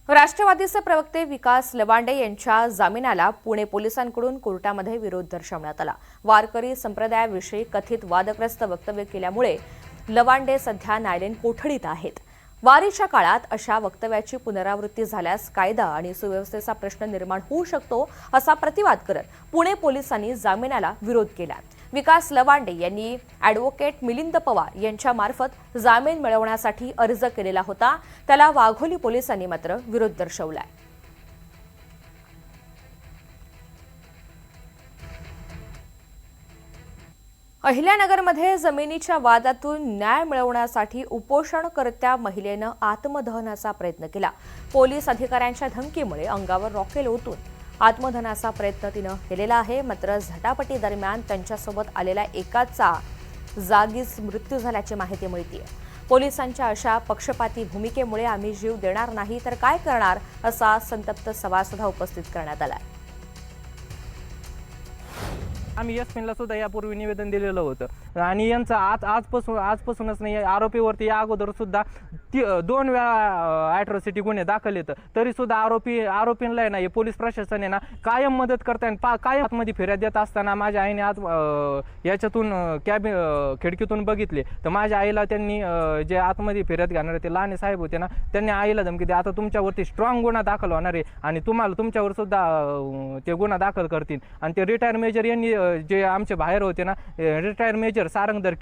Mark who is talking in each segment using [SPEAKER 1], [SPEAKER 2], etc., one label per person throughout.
[SPEAKER 1] राष्ट्रवादीचे प्रवक्ते विकास लवांडे यांच्या जामिनाला पुणे पोलिसांकडून कोर्टामध्ये विरोध दर्शवण्यात आला। वारकरी संप्रदायाविषयी कथित वादग्रस्त वक्तव्य केल्यामुळे लवांडे सध्या न्यायालयीन कोठडीत आहेत। वारीच्या काळात अशा वक्तव्याची पुनरावृत्ती झाल्यास कायदा आणि सुव्यवस्थेचा प्रश्न निर्माण होऊ शकतो असा प्रतिवाद करत पुणे पोलिसांनी जामिनाला विरोध केला। विकास लवांडे यांनी ॲडव्होकेट मिलिंद पवार यांच्या मार्फत जामीन मिळवण्यासाठी अर्ज केलेला होता, त्याला वाघोली पोलिसांनी मात्र विरोध दर्शवलाय। अहिल्यानगरमध्ये जमिनीच्या वादातून न्याय मिळवण्यासाठी उपोषणकर्त्या महिलेनं आत्मदहनाचा प्रयत्न केला। पोलीस अधिकाऱ्यांच्या धमकीमुळे अंगावर रॉकेल ओतून आत्मदहनाचा प्रयत्न तिनं केलेला आहे। मात्र झटापटी दरम्यान त्यांच्यासोबत आलेल्या एकाचा जागीच मृत्यू झाल्याची माहिती मिळते। पोलिसांच्या अशा पक्षपाती भूमिकेमुळे आम्ही जीव देणार नाही तर काय करणार असा संतप्त सवाल सुद्धा उपस्थित करण्यात आला।
[SPEAKER 2] आम्ही एसपीला सुद्धा यापूर्वी निवेदन दिलेलं होतं आणि यांचा आजपासूनच नाही, आरोपीवरती या अगोदर सुद्धा 2 वेळा ॲट्रॉसिटी गुन्हे दाखल येतं, तरी सुद्धा आरोपींना नाही पोलीस प्रशासन आहे ना कायम मदत करताना कायम आतमध्ये फिर्याद देत असताना माझ्या आईने आज याच्यातून खिडकीतून बघितले तर माझ्या आईला त्यांनी जे आतमध्ये फिर्याद घेणारे ते लहाने साहेब होते ना, त्यांनी आईला धमकी दिली, आता तुमच्यावरती स्ट्रॉंग गुन्हा दाखल होणार आहे आणि तुमच्यावर सुद्धा ते गुन्हा दाखल करतील। आणि ते रिटायर मेजर यांनी जे आमचे बाहेर होते ना, रिटायर मेजर सारंगधर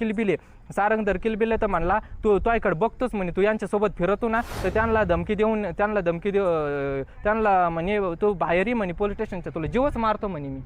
[SPEAKER 2] किलबिले तर म्हणला तू इकडे बघतोस म्हणे, तू यांच्यासोबत फिरतो ना, तर त्यांना धमकी देऊन त्यांना म्हणे तू बाहेरही म्हणे पोलीस स्टेशनच्या तुला जीवच मारतो म्हणे मी।